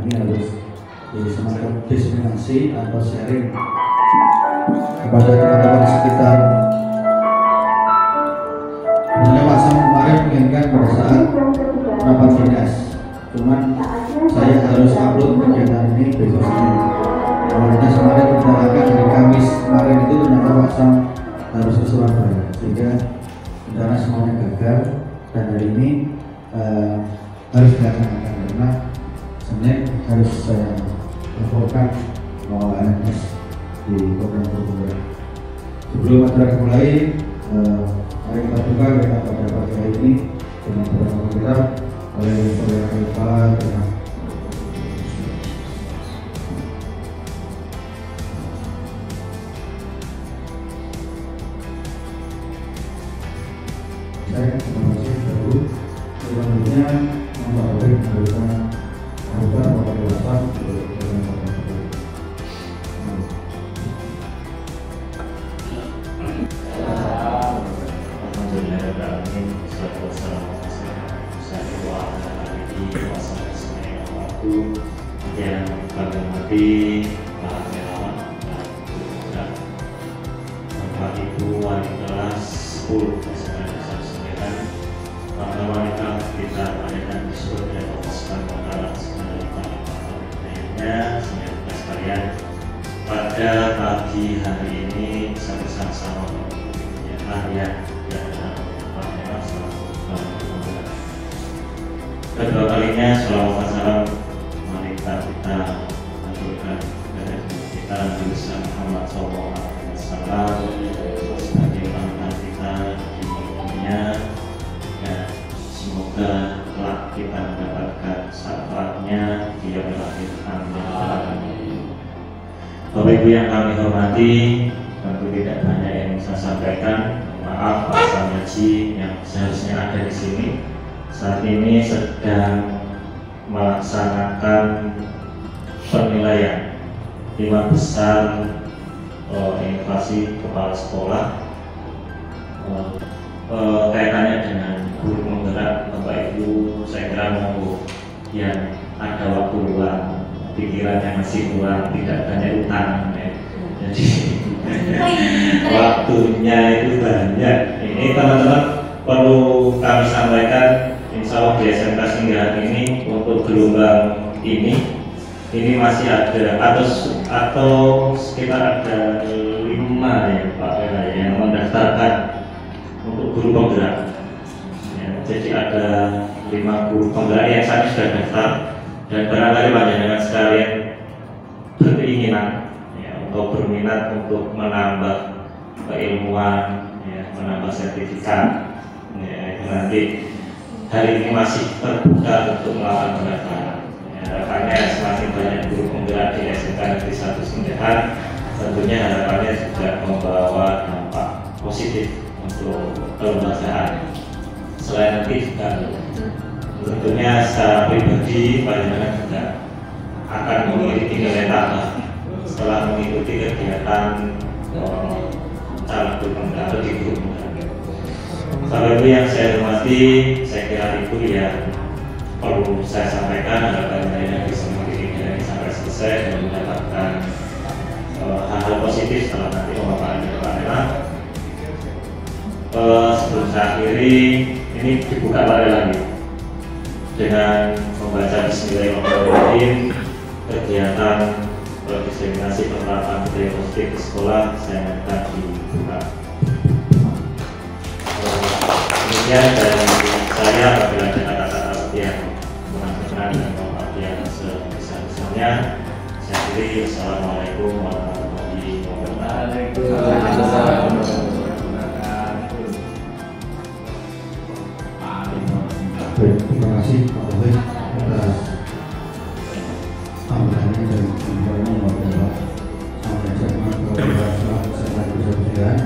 ini harus semacam diseminasi atau sharing kepada teman-teman di sekitar. Sebenarnya Pak Sam kemarin menginginkan pada saat rapat dinas, cuman saya harus upload kegiatan ini besok Senin. Awalnya kemarin rencanakan hari Kamis kemarin itu ternyata Pak Sam harus ke Surabaya, sehingga rencana semuanya gagal dan hari ini harus dilaksanakan karena Senin harus saya laporkan mau ANS di program program. Sebelum acara mulai, mari kita buka berita pada pagi hari ini dengan beberapa kita oleh Saudara Kepala dengan saya informasi baru selanjutnya memperoleh anggota wakil dewasa dengan yang kami hormati Pak Relawan dan Bapak Ibu wali kelas 10 SMA Negeri 1 para wanita kita panjang disuruh dan memutuskan mengalah sekali lainnya semoga sekalian pada pagi hari ini sama-sama ya kedua kalinya sholawat salam mari kita aturkan kita bersama Muhammad SAW sebagai panutan kita di dunia dan semoga kelak kita mendapatkan syafaatnya di yaumil akhir. Amin. Bapak Ibu yang kami hormati, tentu tidak banyak yang bisa sampaikan. Maaf Pak Samaji yang seharusnya ada di sini saat ini sedang melaksanakan penilaian 5 besar inovasi kepala sekolah kaitannya dengan guru penggerak. Bapak Ibu saya kira mau yang ada waktu luang, pikirannya masih luang, tidak banyak utang ya. Jadi waktunya itu banyak. Ini teman-teman perlu kami sampaikan, insya Allah di SMK Singgahan ini untuk gelombang ini masih ada atau sekitar ada 5 ya Pak Ela yang mendaftarkan untuk guru penggerak ya, jadi ada 5 guru penggerak yang saat ini sudah daftar dan barangkali panjenengan sekalian berkeinginan ya, untuk berminat untuk menambah keilmuan ya, menambah sertifikat ya, nanti hari ini masih terbuka untuk melakukan pendaftaran. Ya, harapannya semakin banyak guru penggerak di SMK Negeri 1 Singgahan, tentunya harapannya juga membawa dampak positif untuk kelembagaan. Selain nanti juga tentunya secara pribadi panjenengan juga akan memiliki nilai tambah setelah mengikuti kegiatan calon guru penggerak atau di guru penggerak. Bapak Ibu yang saya hormati, saya kira itu ya perlu saya sampaikan. Harapannya bisa mengikuti ini sampai selesai dan mendapatkan hal-hal positif setelah nanti pemaparan dari Pak Ela. Sebelum saya akhiri, ini dibuka Pak Ela lagi dengan membaca Bismillahirrahmanirrahim. Kegiatan diseminasi penerapan budaya positif di sekolah saya akan dibuka. Demikian dari saya, apabila ada kata-kata yang berkenan dan mohon yang sebesar-besarnya, saya akhiri. Assalamualaikum warahmatullahi wabarakatuh. terima kasih Pak Taufik atas sambutannya dan informasinya bahwa sampai jamaah kepada saya bisa berjalan.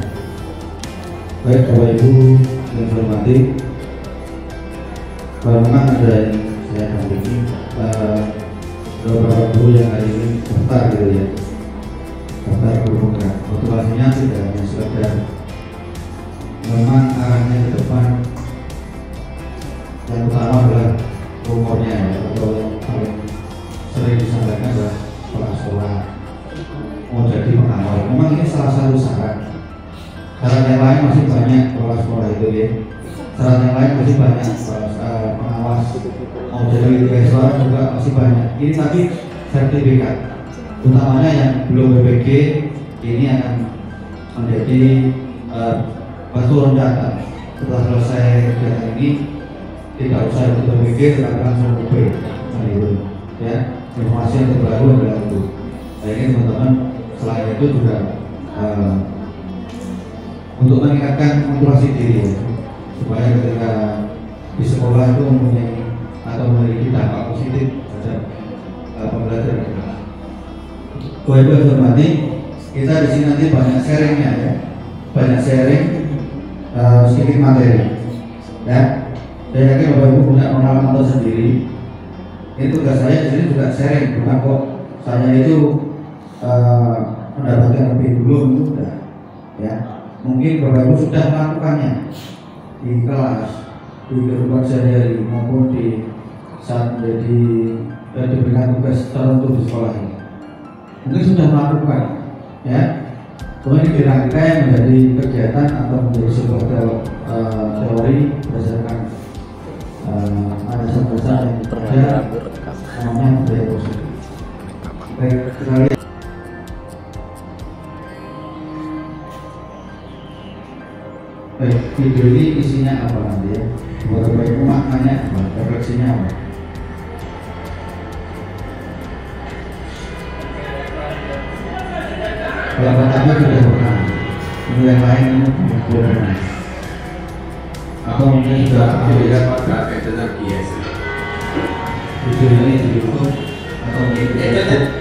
Baik Bapak Ibu yang saya hormati, kalau memang ada yang saya dampingi beberapa guru yang hari ini daftar gitu ya, daftar guru penggerak. Motivasinya tidak hanya sekedar memang arahnya ke depan, yang utama adalah umurnya ya, atau yang paling sering syarat yang lain masih banyak, pengawas mau jadi investor juga masih banyak. Ini tapi sertifikat, utamanya yang belum BPG ini akan menjadi batu loncatan. Setelah selesai kegiatan ini tidak usah ikut BPG, tetapi langsung ke B. Nah itu ya, informasi yang terbaru adalah itu. Saya ingin teman-teman selain itu juga untuk meningkatkan motivasi diri ya, supaya ketika di sekolah itu mempunyai atau memiliki dampak positif terhadap pembelajaran. Bapak Ibu yang hormati, kita di sini nanti banyak sharingnya ya, banyak sharing sedikit materi ya. Saya yakin Bapak Ibu punya pengalaman tersendiri. Ini tugas saya di sini juga sharing, bukan kok saya itu mendapatkan lebih dulu, itu sudah ya. Mungkin Bapak Ibu sudah melakukannya di kelas, di kehidupan sehari-hari maupun di saat menjadi diberikan tugas tertentu di sekolah ini. Mungkin sudah melakukan ya. Kemudian kira-kira yang menjadi kegiatan atau menjadi sebuah teori berdasarkan dasar-dasar yang ada namanya budaya positif. Baik, kita lihat. Baik, video ini isinya apa nanti ya? Buat Bapak Ibu maknanya apa? Refleksinya apa? Kalau pertama sudah pernah, yang lain ini belum pernah. Atau mungkin sudah lihat video ini di YouTube atau mungkin di YouTube.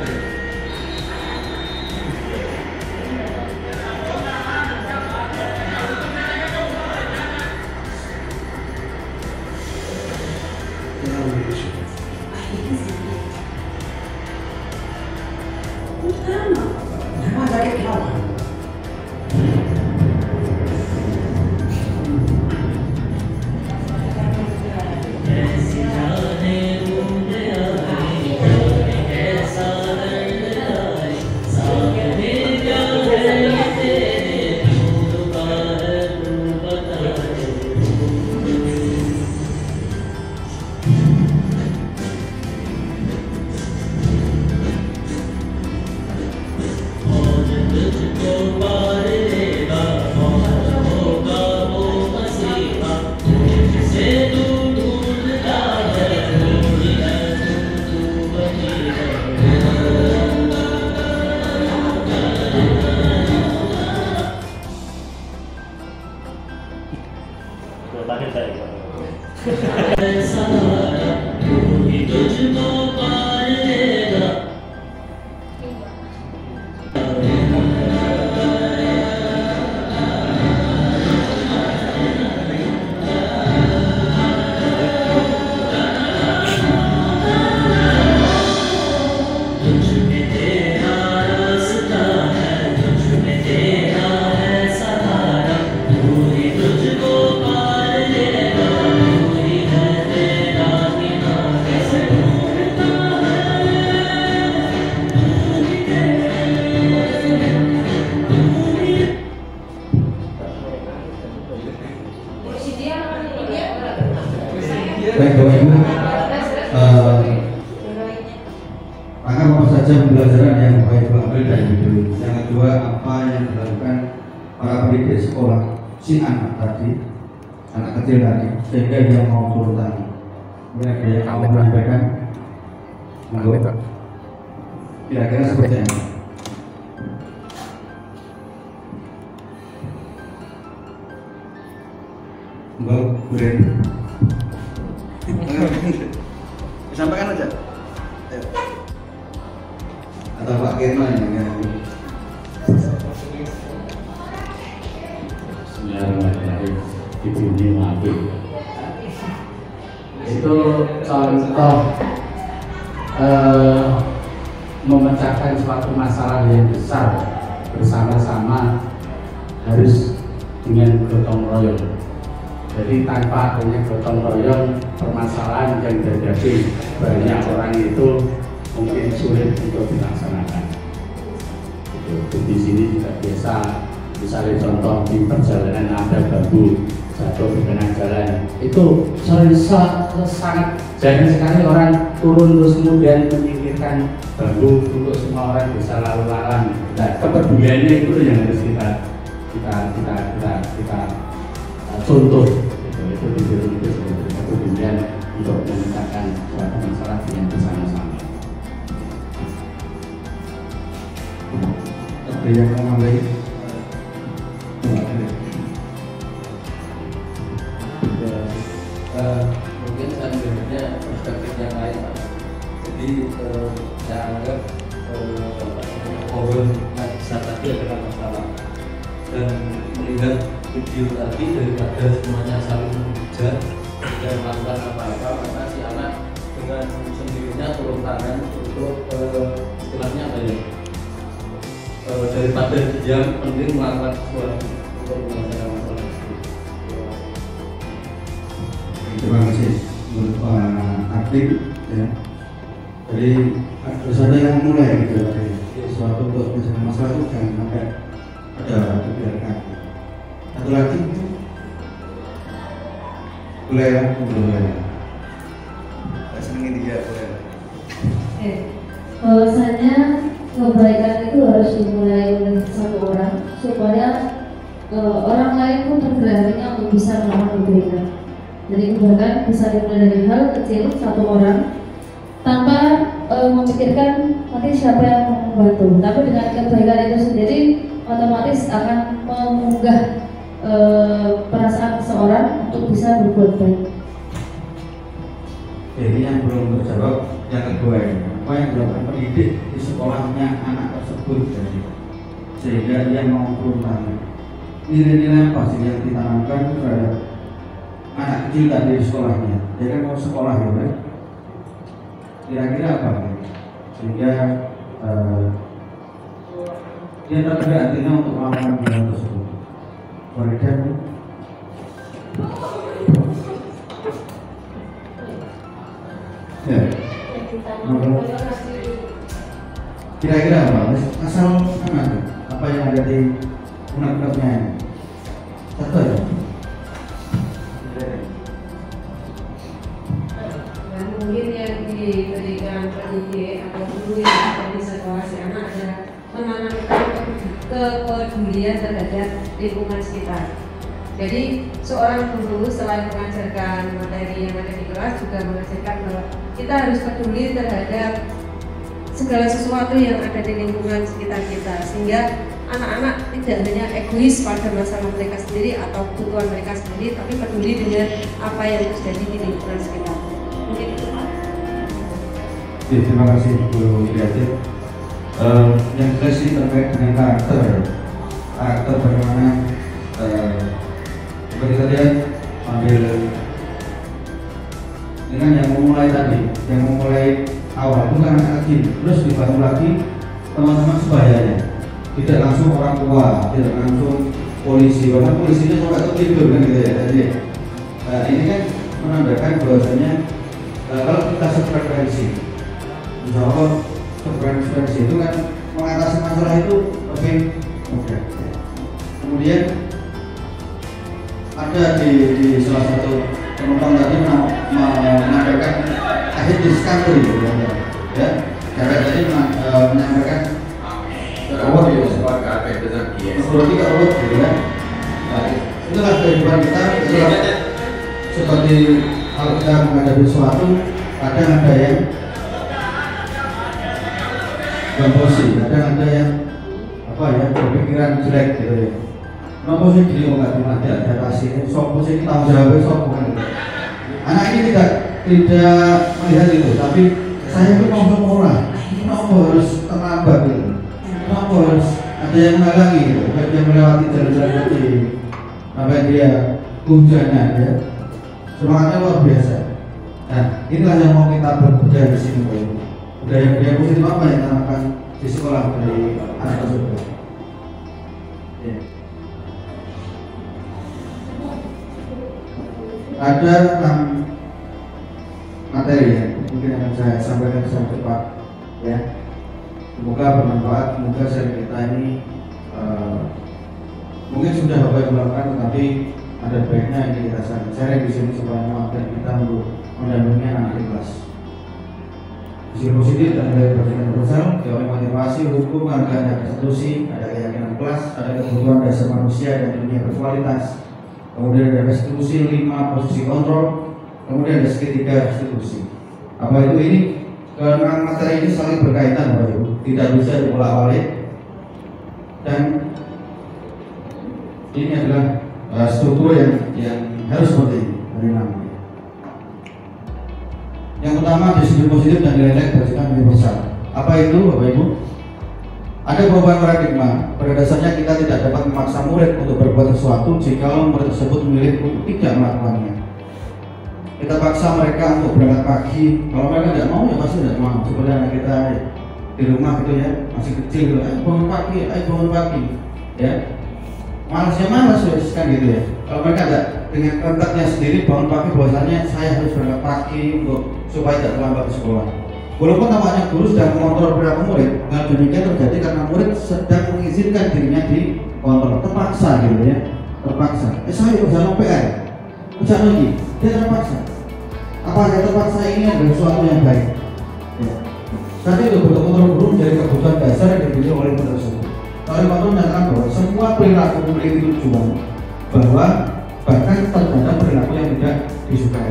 Baik Bapak Ibu, maka apa saja pembelajaran yang Bapak Ibu ambil dari video ini? Yang kedua, apa yang dilakukan para pendidik sekolah si anak tadi, anak kecil tadi, sehingga dia mau turun tangan. Kira-kira yang mau menyampaikan, kira-kira seperti apa? Mbak Buren. Sampaikan aja. Atau Pak Keno yang Bismillahirrahmanirrahim. Ibu ini mati. Itu contoh memecahkan suatu masalah yang besar bersama-sama, harus dengan gotong royong. Jadi tanpa adanya gotong royong, permasalahan yang dihadapi banyak orang itu mungkin sulit untuk dilaksanakan. Di sini juga biasa, misalnya contoh di perjalanan ada bambu, jatuh di tengah jalan. Itu sangat jarang sekali orang turun terus kemudian memikirkan bambu untuk semua orang bisa lalu lalang. Nah, kepeduliannya itu yang harus kita contoh. Itu sebagai kepedulian untuk memecahkan suatu masalah yang bersama-sama. Ada yang mau nambahin? Mungkin saya melihatnya perspektif yang lain, Pak. Jadi saya anggap forum besar tadi adalah masalah, dan melihat video tadi daripada semuanya saling menghujat dan melakukan apa-apa, maka si anak dengan sendirinya turun tangan untuk istilahnya apa ya, daripada diam mending melakukan sesuatu untuk menyelesaikan masalah itu. Terima kasih untuk Pak Artik ya. Jadi harus ada yang mulai gitu, sesuatu untuk menyelesaikan masalah itu jangan sampai ada dibiarkan. Satu lagi boleh ya, boleh. Saya senengin dia boleh. Bahwasanya kebaikan itu harus dimulai oleh satu orang supaya orang lain pun tergeraknya untuk bisa melakukan kebaikan. Jadi kebaikan bisa dimulai dari hal kecil satu orang tanpa memikirkan nanti siapa yang membantu. Tapi dengan kebaikan itu sendiri otomatis akan mengunggah perasaan seseorang untuk bisa berbuat baik. Jadi yang belum terjawab yang kedua ini, apa yang dilakukan pendidik di sekolahnya anak tersebut jadi, sehingga dia mau turun tangan. Nilai-nilai apa sih yang ditanamkan terhadap anak kecil tadi di sekolahnya? Dia kan mau sekolah ya kan? Kira-kira apa nih? Sehingga dia tergerak hatinya untuk melakukan hal tersebut. Mereka ya, kira-kira apa? Asal apa yang ada di unek-uneknya? Satu aja. Mungkin yang diberikan pendidik atau guru yang ada di sekolah si anak adalah menanamkan kepedulian terhadap lingkungan sekitar. Jadi seorang guru selain mengajarkan materi yang ada di kelas juga mengajarkan bahwa kita harus peduli terhadap segala sesuatu yang ada di lingkungan sekitar kita, sehingga anak-anak tidak hanya egois pada masalah mereka sendiri atau kebutuhan mereka sendiri, tapi peduli dengan apa yang terjadi di lingkungan sekitar. Mungkin itu, Pak. Terima kasih Bu Triatit. Yang jelas sih terkait dengan karakter bagaimana seperti tadi ambil dengan yang memulai tadi, yang memulai awal bukan anak kecil, terus dibantu lagi teman-teman sebayanya, tidak langsung orang tua, tidak langsung polisi, karena polisinya sampai tertidur kan gitu ya. Jadi ini kan menandakan bahwasanya kalau kita sefrekuensi, insya Allah sefrekuensi itu kan mengatasi masalah itu lebih mudah. Kemudian ada di salah satu penumpang tadi menyampaikan akhir discovery ya, karena tadi menyampaikan awal ya, seperti awal gitu ya. Itulah kehidupan kita. Seperti kalau kita menghadapi sesuatu, kadang ada yang emosi, kadang ada yang apa ya, berpikiran jelek gitu ya. Kenapa sih jadi nggak dimati adaptasi? Sopo sih tanggung jawabnya sopo kan? Anak ini tidak melihat itu, tapi saya pun mau orang. Kenapa harus terlambat gitu? Kenapa harus ada yang menghalangi gitu? Bukan dia melewati jalan-jalan seperti sampai dia hujanan ya. Semangatnya luar biasa. Nah, inilah yang mau kita berbudaya di sini, Pak. Budaya positif apa yang ditanamkan di sekolah dari anak tersebut? Ya. Ada 6 materi ya, mungkin akan saya sampaikan secara cepat ya. Semoga bermanfaat, semoga sharing kita ini mungkin sudah Bapak Ibu lakukan, tetapi ada baiknya ini kita share di sini supaya menguatkan kita untuk mendampingi anak di kelas. Sisi positif dan nilai pendidikan universal, teori motivasi, hukum, ada konstitusi, ada keyakinan kelas, ada kebutuhan dasar manusia dan dunia berkualitas. Kemudian ada restitusi 5 posisi kontrol, kemudian ada segitiga restitusi. Apa itu ini? Karena materi ini saling berkaitan, Bapak Ibu, tidak bisa dibolak-balik. Dan ini adalah struktur yang harus seperti ini dari namanya. Yang pertama disiplin positif dan nilai kebajikan universal. Apa itu, Bapak Ibu? Ada perubahan paradigma. Pada dasarnya kita tidak dapat memaksa murid untuk berbuat sesuatu jika murid tersebut memilih untuk tidak melakukannya. Kita paksa mereka untuk berangkat pagi. Kalau mereka tidak mau, ya pasti tidak mau. Seperti anak kita di rumah gitu ya, masih kecil gitu, ayo bangun pagi, ya. Malasnya malas kan gitu ya. Kalau mereka ada dengan kerentaknya sendiri bangun pagi, bahwasannya saya harus berangkat pagi untuk supaya tidak terlambat ke sekolah. Walaupun tampaknya guru sedang mengontrol perilaku murid, hal demikian terjadi karena murid sedang mengizinkan dirinya dikontrol, terpaksa gitu ya, terpaksa. Saya urusan PR, urusan lagi, dia terpaksa. Apakah terpaksa ini adalah sesuatu yang baik? Ya. Saat itu betul-betul guru menjadi kebutuhan dasar yang dimiliki oleh murid tersebut. Oleh Pak menyatakan bahwa semua perilaku memiliki tujuan, bahwa bahkan terhadap perilaku yang tidak disukai.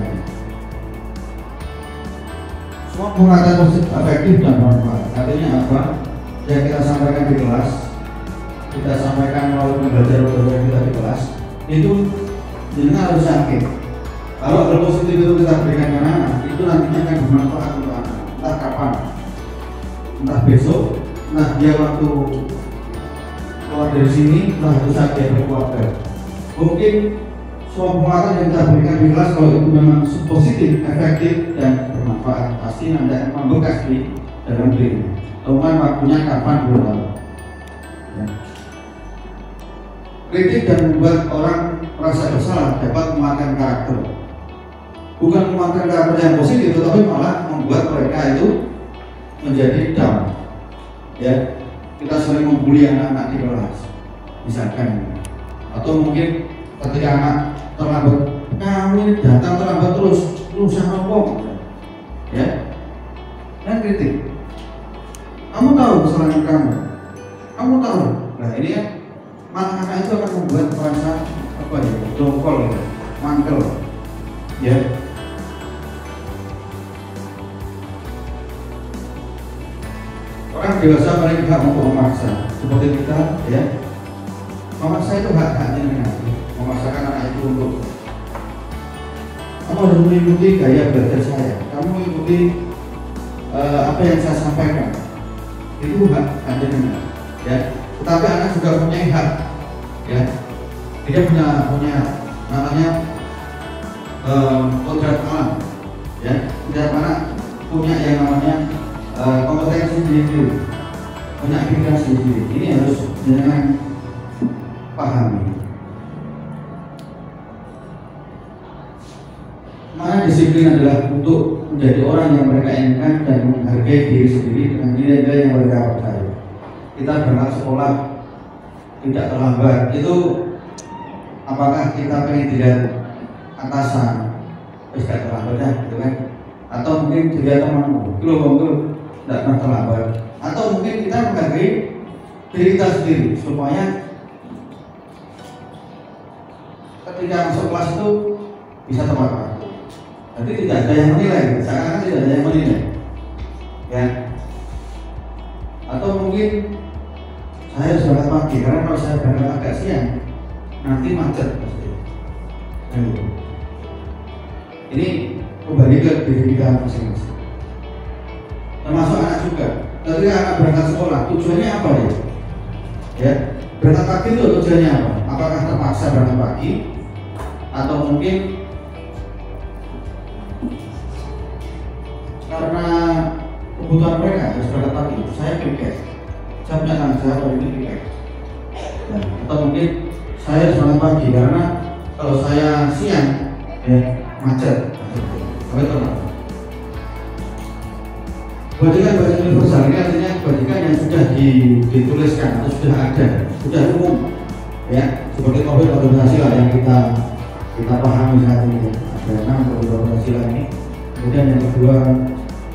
Semua pengetahuan positif, efektif dan bermanfaat. Artinya apa? Yang kita sampaikan di kelas, kita sampaikan melalui pembelajaran kita di kelas, itu jenengan harus yakin. Kalau hal positif itu kita berikan ke anak, itu nantinya akan bermanfaat untuk anak. Entah kapan, entah besok, entah dia waktu keluar dari sini, entah itu saat dia berkeluarga. Mungkin semua pengetahuan yang kita berikan di kelas, kalau itu memang positif, efektif dan bermanfaat, pasti nanti akan membekas di dalam diri. Cuman waktunya kapan belum tahu. Ya. Kritik dan membuat orang merasa bersalah dapat mematahkan karakter. Bukan mematahkan karakter yang positif, tetapi malah membuat mereka itu menjadi down. Ya, kita sering membuli anak-anak di kelas, misalkan, atau mungkin ketika anak terlambat, kamu datang terlambat terus, lu sama kok, ya, dan kritik. Kamu tahu kesalahan kamu tahu. Nah ini ya, malah anak itu akan membuat merasa apa ya, dongkol, ya, mangkel, ya. Orang dewasa paling hak untuk memaksa, seperti kita, ya. Memaksa itu hak-haknya, memaksakan anak itu untuk kamu harus mengikuti gaya belajar saya, kamu mengikuti apa yang saya sampaikan, itu hak-haknya, ya. Tetapi anak juga punya hak, ya. Dia punya namanya kodrat alam, ya. Setiap anak punya yang namanya kompetensi sendiri, punya aktivitas sendiri. Ini harus jangan pahami. Mana disiplin adalah untuk menjadi orang yang mereka inginkan dan menghargai diri sendiri dengan nilai-nilai yang mereka percaya. Kita berangkat sekolah tidak terlambat, itu apakah kita pengen dilihat atasan tidak terlambat ya, gitu kan? Atau mungkin dilihat temanmu, tidak pernah terlambat. Atau mungkin kita menghargai diri kita sendiri supaya ketika masuk kelas itu bisa tepat waktu. Jadi tidak ada yang menilai, seakan-akan tidak ada yang menilai, ya. Atau mungkin saya harus berangkat pagi karena kalau saya berangkat agak siang nanti macet pasti. Ini kembali ke diri kita masing-masing. Termasuk anak juga. Ketika anak berangkat sekolah, tujuannya apa ya? Ya, berangkat pagi itu tujuannya apa? Apakah terpaksa berangkat pagi? Atau mungkin karena kebutuhan mereka harus berangkat pagi? Saya pikir, saya punya tanggung jawab ini pikir. Atau mungkin saya harus berangkat pagi karena kalau saya siang, ya macet. Kebajikan universal ini artinya kebajikan yang sudah dituliskan atau sudah ada, sudah umum, ya, seperti COVID organisasi lah yang kita kita pahami saat ini ada 6 atau 12 sila ini. Kemudian yang kedua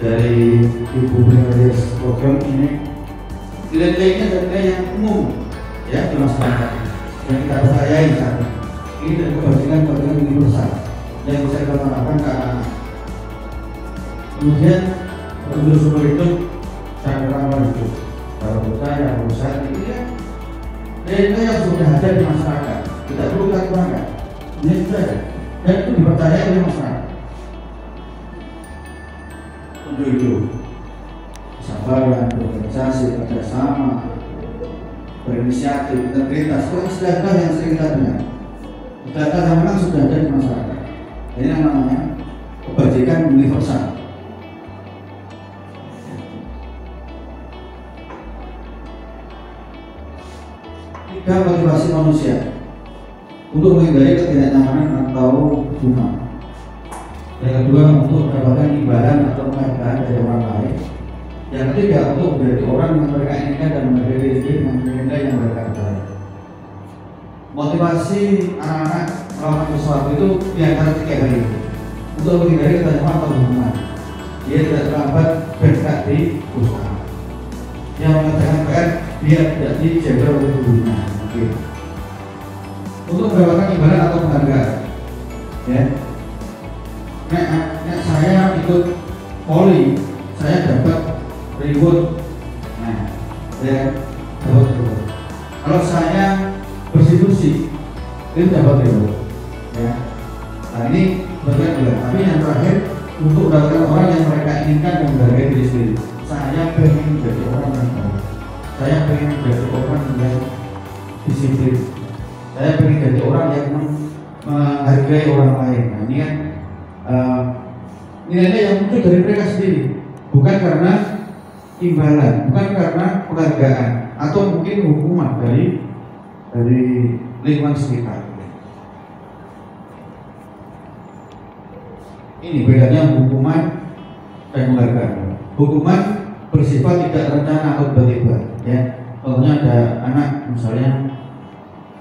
dari Ibu Pengawas program ini nilai-nilainya adalah nilai yang umum ya di masyarakat yang kita percayai saat ini. Ini dan kebajikan universal yang bisa kita terapkan ke anak-anak. Kemudian untuk sumber hidup dan ramah hidup para percaya, usaha ini ya nilai yang sudah ada di masyarakat, tidak perlu kita kurangkan. Ini sudah ada dan itu dipercaya oleh masyarakat. Untuk itu kesabaran, berorganisasi, kerjasama, berinisiatif, integritas, itu istilah yang sering kita dengar. Data yang memang sudah ada di masyarakat. Ini yang namanya kebajikan universal. Tiga, motivasi manusia untuk menghindari ketidaknyamanan atau guna. Yang kedua, untuk mendapatkan imbalan atau penghargaan dari orang lain. Yang ketiga, untuk menjadi orang yang mereka inginkan dan menjadi diri dengan nilai yang mereka percaya. Motivasi anak-anak melakukan sesuatu itu di antara 3 hal ini untuk menghindari ketidaknyamanan atau hubungan. Dia tidak terlambat berkat di usaha. Yang mengerjakan PR dia tidak dijaga oleh gurunya. Untuk mendapatkan imbalan atau penghargaan, ya. Nek saya ikut poli, saya dapat reward. Nah, ya dapat reward. Kalau saya bersih-bersih, itu dapat reward. Ya. Nah ini berbeda. Tapi yang terakhir untuk mendapatkan orang yang mereka inginkan dan menghargai diri sendiri. Saya pengen menjadi orang yang baik. Saya pengen menjadi orang yang disiplin. Saya pengen jadi orang yang menghargai orang lain. Nah ini kan nilai-nilai yang muncul dari mereka sendiri, bukan karena imbalan, bukan karena penghargaan atau mungkin hukuman dari lingkungan sekitar. Ini bedanya hukuman dan penghargaan. Hukuman bersifat tidak terencana atau tiba-tiba, ya. Contohnya ada anak misalnya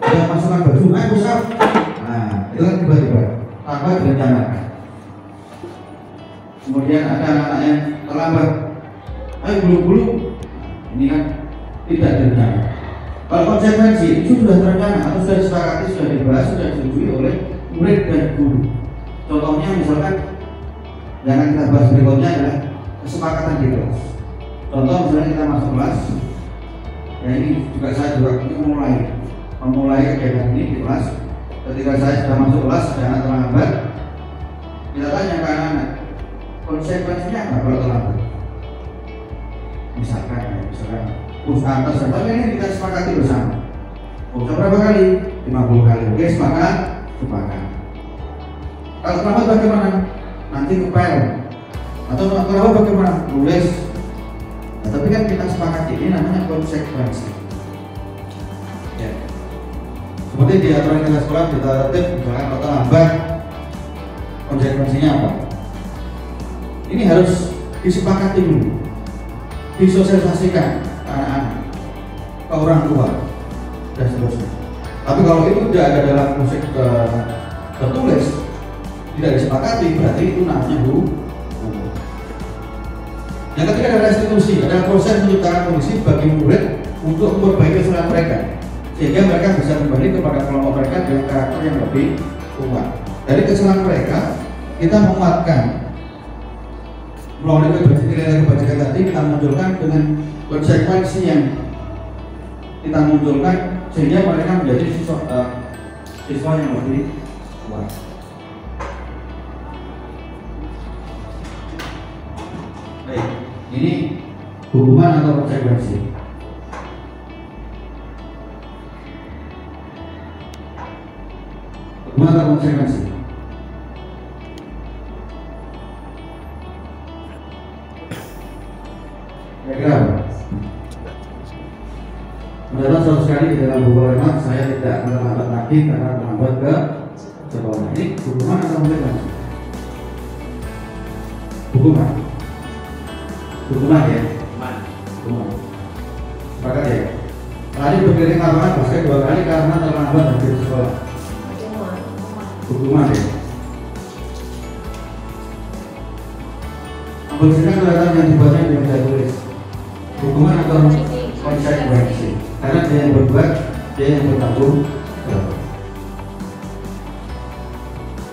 ada masukkan baju, push up. Nah, itu kan tiba-tiba tanpa direncanakan. Kemudian ada anak-anak yang terlambat, ayo bulu-bulu. Ini kan tidak direncanakan. Kalau konsekuensi itu sudah terencana atau sudah disepakati, sudah dibahas, sudah disetujui oleh murid dan guru. Contohnya misalkan yang akan kita bahas berikutnya adalah kesepakatan di kelas. Contoh misalnya kita masuk kelas, ya ini juga saya juga memulai kegiatan ini di kelas. Ketika saya sudah masuk kelas, ada anak terlambat, kita tanya ke anak-anak, konsekuensinya apa kalau terlambat? Misalkan atas tapi ini kita sepakati bersama. Berapa kali? 50 kali. Oke, sepakat? Kalau terlambat bagaimana? Nanti ngepel. Atau terlambat bagaimana? Tulis. Nah, tapi kan kita sepakati, ini namanya konsekuensi. Ya. Seperti di aturan kita sekolah, kita tertib, misalkan kalau terlambat, konsekuensinya apa? Ini harus disepakati dulu, disosialisasikan anak-anak, ke orang tua, dan seterusnya. Tapi kalau itu tidak ada dalam musik tertulis, tidak disepakati, berarti itu namanya hukum. Yang ketiga adalah restitusi, adalah proses menciptakan kondisi bagi murid untuk memperbaiki kesalahan mereka, sehingga mereka bisa kembali kepada kelompok mereka dengan karakter yang lebih kuat. Dari kesalahan mereka, kita menguatkan melalui nilai kebajikan tadi, kita munculkan dengan konsekuensi yang kita munculkan sehingga mereka menjadi siswa yang lebih kuat. Baik, ini hukuman atau konsekuensi. Hukuman atau konsekuensi. Kira-kira apa? Mendapat suatu sekali di dalam buku lemak, saya tidak terlambat lagi karena terlambat ke sekolah. Ini hukuman atau konsekuensi? Hukuman. Hukuman ya? Hukuman. Sepakat ya? Tadi berkeliling lapangan basket 2 kali karena terlambat dari sekolah. Hukuman. hukuman ya. Membersihkan kelihatan yang dibuatnya di meja tulis. Hukuman atau konsekuensi. Karena dia yang berbuat, dia yang bertanggung jawab.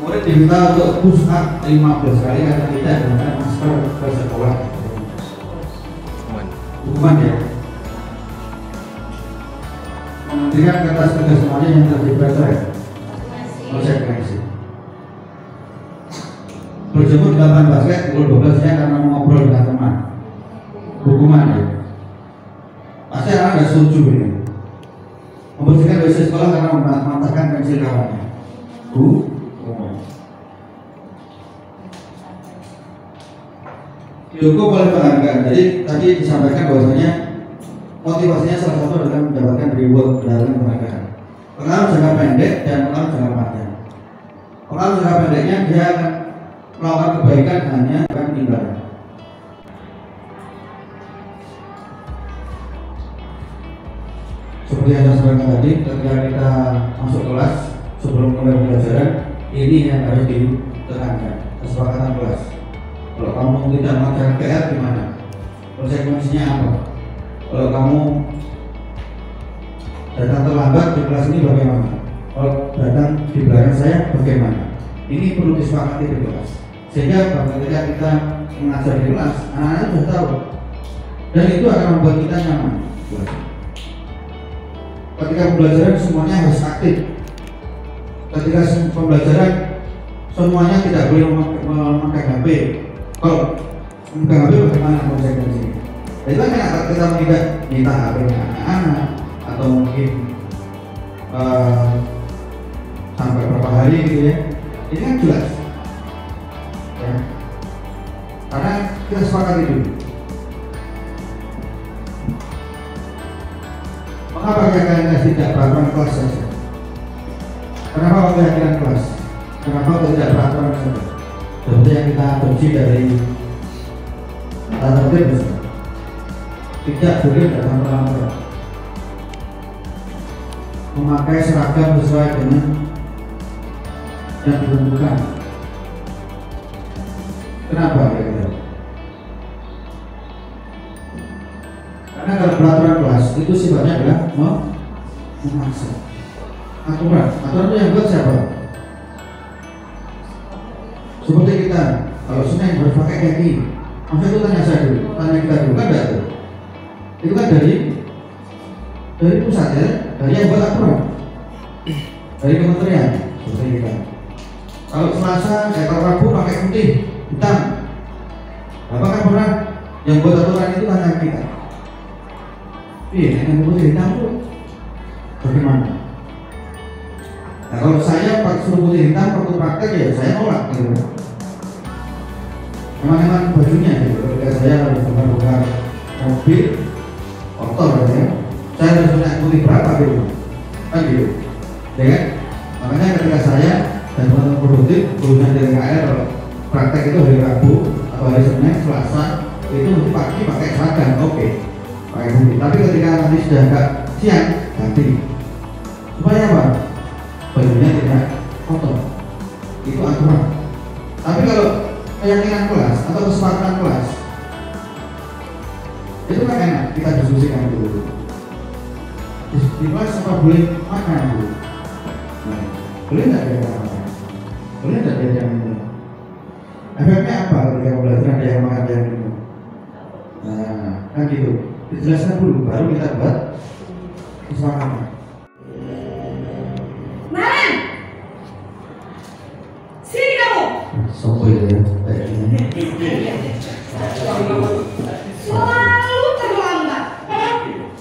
Murid diminta untuk push up 15 kali karena tidak menggunakan masker ke sekolah. Hukuman ya. Menghentikan kertas tugas semuanya yang terlibat konsekuensi. Berjemur di lapangan basket pukul 12 siang karena mengobrol dengan teman. Hukuman ya. Pasti anak nggak setuju ini. Membersihkan WC sekolah karena mematahkan pensil kawannya. Hukuman. Dihukum oleh penghargaan. Jadi tadi disampaikan bahwasanya motivasinya salah satu adalah mendapatkan reward dalam penghargaan. Pengaruh jangka pendek dan pengaruh jangka panjang. Pengaruh jangka pendeknya dia akan melakukan kebaikan hanya dengan imbalan. Seperti yang saya sampaikan tadi, ketika kita masuk kelas sebelum mulai pembelajaran, ini yang harus ditekankan kesepakatan kelas. Kalau kamu tidak mengerjakan PR gimana? Konsekuensinya apa? Kalau kamu datang terlambat di kelas ini bagaimana? Kalau datang di belakang saya bagaimana? Ini perlu disepakati di kelas. Sehingga ketika kita mengajar di kelas, anak-anak sudah tahu. Dan itu akan membuat kita nyaman. Ketika pembelajaran semuanya harus aktif. Ketika pembelajaran semuanya tidak boleh memakai HP. Kalau memakai HP bagaimana konsekuensinya? Itu kan kita tidak minta HP-nya anak-anak atau mungkin sampai berapa hari gitu ya. Ini kan jelas. Ya. Karena kita sepakati dulu. Mengapa kalian tidak peraturan kelas saja? Kenapa kehadiran kelas? Kenapa tidak peraturan saja? Seperti yang kita adopsi dari tata tertib, tidak boleh datang terlambat. Memakai seragam sesuai dengan yang ditentukan. Kenapa kira-kira? Karena kalau peraturan kelas itu sifatnya adalah memaksa. Aturan itu yang buat siapa? Seperti kita, kalau Senin harus pakai kaki, masa itu tanya saya dulu, tanya kita dulu, kan enggak tuh? Itu kan dari pusat ya, dari yang buat aturan, dari kementerian, seperti kita. Kalau Selasa, kalau Rabu pakai putih, hitam. Apakah pernah yang buat aturan itu tanya kita? Iya, yang putih hitam itu bagaimana? Nah, kalau saya suruh putih hitam waktu praktek ya saya nolak gitu. Teman-teman bajunya gitu. Ketika saya harus buka mobil motor ya, saya harus punya putih berapa gitu, kan gitu, ya kan? Makanya ketika saya dan teman-teman produktif urusan dari KR praktek itu hari Rabu atau hari Senin, Selasa itu mesti pagi pakai seragam, oke, pakai putih. Tapi ketika nanti sudah agak siang ganti. Supaya apa? Bajunya tidak kotor. Itu aturan. Tapi kalau keyakinan kelas atau kesepakatan kelas itu kan enak, kita diskusikan dulu. Di kelas apa boleh makan dulu? Nah, boleh nggak dia makan? Boleh nggak dia minum? Efeknya apa ketika pembelajaran dia yang makan dia yang minum? Nah, kan gitu. Dijelaskan dulu, baru kita buat kesepakatan. Maren, sini kamu. Sopo itu ya? Selalu terlambat.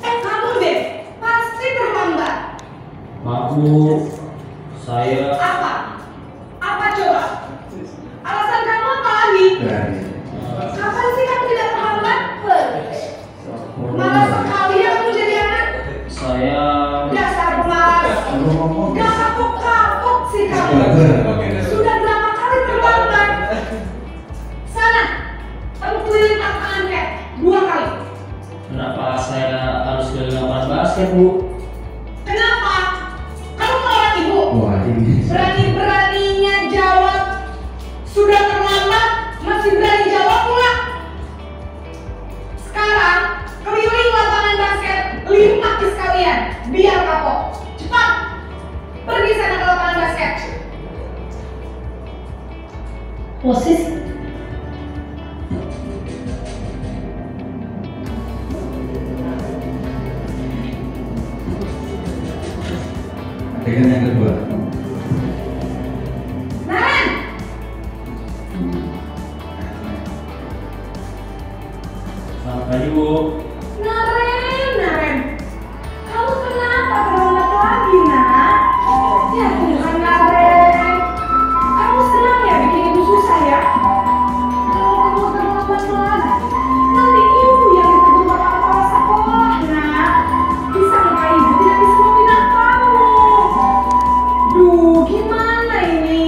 Kamu deh, pasti terlambat. Maaf Bu, saya Apa? Apa coba? Alasan kamu apa lagi? Kapan sih kamu tidak terlambat? Malas sekali ya kamu jadi anak. saya Dasar pemalas. Gak kapok-kapok sih kamu. Sudah berapa kali terlambat? Sana, kamu keliling lapangan kayak 2 kali. kenapa saya harus keliling lapangan basket Bu? Kenapa? Kamu melawan ibu. Wah, ini Berani-beraninya posisi. Adegan yang kedua. Naren, Selamat pagi Bu. Naren, kamu kenapa terlambat lagi, nak? Ya Tuhan, Naren, kamu senang ya bikin ibu susah ya? Kalau kamu terlambat lagi, nanti ibu yang ditegur bapak kepala sekolah, nak. Disangka ibu tidak bisa membina kamu. Duh, gimana ini?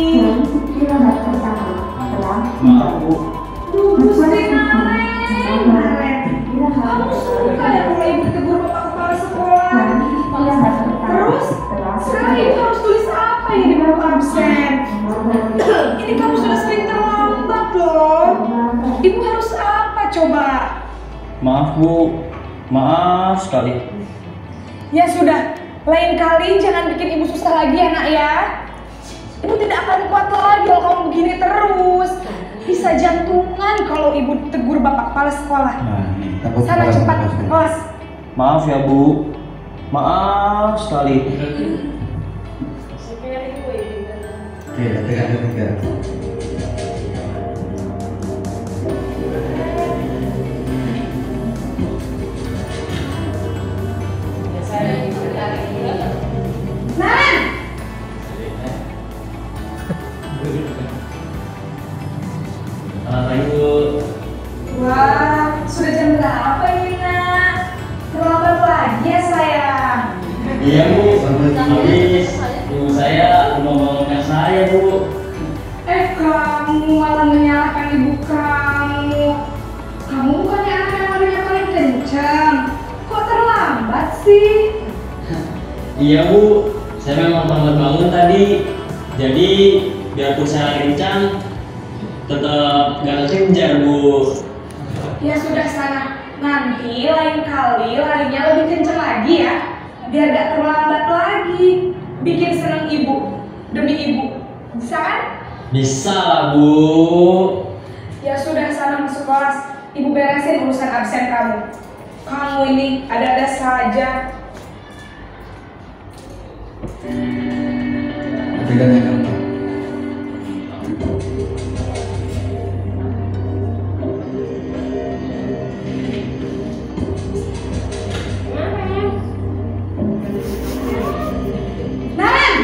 Maaf Bu. Duh, Gusti Naren. Kamu suka ya kalau ibu ditegur bapak kepala sekolah? Terus, sekarang ibu harus tulis apa ini di buku absen? Ini kamu sudah sering terlambat loh. Ibu harus apa coba? Maaf Bu. Maaf sekali. Ya sudah, lain kali jangan bikin ibu susah lagi ya nak ya. Ibu tidak akan kuat lagi kalau kamu begini terus. Bisa jantungan kalau ibu tegur bapak kepala sekolah. Nah, ini takut Sana kepala cepat sekolah. kelas. Maaf ya Bu. Maaf sekali. Oke, adegan ketiga. Naren, Selamat pagi Bu. wah sudah jam berapa ini nak? Terlambat lagi ya sayang. Iya Bu. Habis ibu saya mau bangunkan saya Bu. Kamu malah menyalahkan ibu kamu. Kamu bukannya anak yang larinya paling kencang. Kok terlambat sih? Iya Bu. Saya memang terlambat bangun tadi. Jadi biarpun saya kencang, tetap gak kejar Bu. Ya sudah sana. Nanti lain kali larinya lebih kencang lagi ya. Biar gak terlambat lagi. Bikin seneng ibu. Demi ibu. Bisa kan? Bisa lah Bu. Ya sudah sana masuk kelas. Ibu beresin urusan absen kamu. Kamu ini ada-ada saja. Adegan yang keempat. Naren!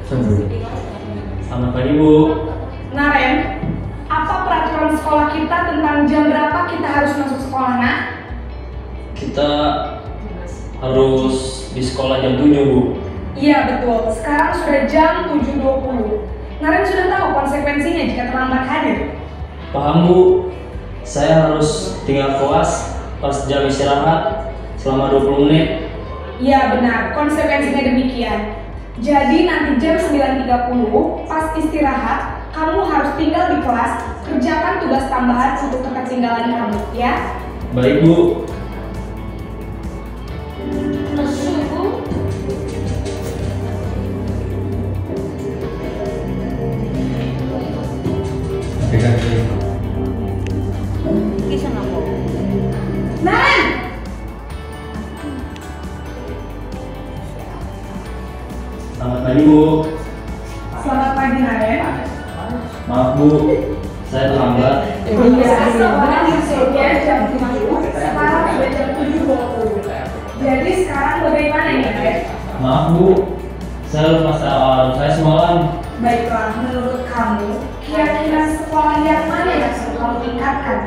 Sebelum. Selamat pagi Bu. Naren, apa peraturan sekolah kita tentang jam berapa kita harus masuk sekolah, nak? Kita harus di sekolah jam 7 Bu. Iya betul, sekarang sudah jam 7.20. Naren sudah tahu konsekuensinya jika terlambat hadir. Paham Bu. Saya harus tinggal kelas pas jam istirahat selama 20 menit. Iya benar, konsekuensinya demikian. Jadi nanti jam 9.30 pas istirahat, kamu harus tinggal di kelas, kerjakan tugas tambahan untuk ketertinggalan kamu, ya? Baik Bu. Adegan kelima. Naren! Selamat pagi Bu. Selamat pagi Naren. Maaf Bu, saya terlambat. Biasanya jam 7, sekarang sudah jam 7.20. Jadi sekarang bagaimana ini, Naren? Maaf Bu, saya lupa alarm saya semalam. Baiklah, menurut kamu, kira-kira sekolah yang mana yang harus kamu tingkatkan?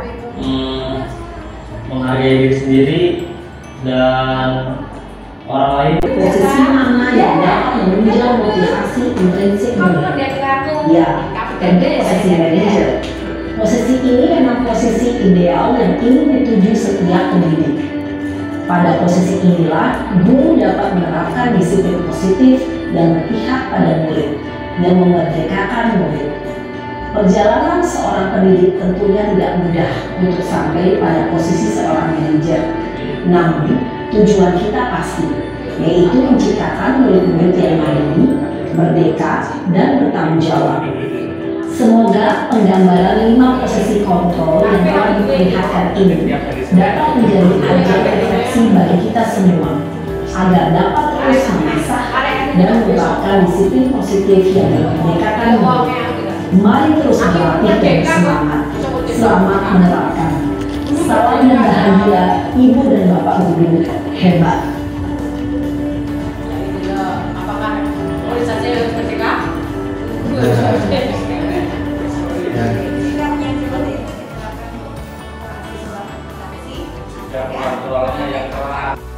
Menghargai diri sendiri dan orang lain. Posisi mana yang dapat menunjang motivasi intrinsik ini? Ya, tentu posisi manajer. Posisi ini memang posisi ideal yang ingin dituju setiap pendidik. Pada posisi inilah, guru dapat menerapkan disiplin positif dan berpihak pada murid dan memerdekakan murid. Perjalanan seorang pendidik tentunya tidak mudah untuk sampai pada posisi seorang manajer. Namun, tujuan kita pasti, yaitu menciptakan murid-murid yang mandiri, merdeka, dan bertanggung jawab. Semoga penggambaran 5 posisi kontrol yang telah diperlihatkan ini dapat menjadi ajang refleksi bagi kita semua, agar dapat terus mengasah dan menerapkan disiplin positif yang memerdekakanmu. Mari terus berlatih dan bersemangat. Selamat menerapkan. Salam dan bahagia Ibu dan Bapak Guru hebat. Apakah organisasi harus merdeka? Yang yang keras.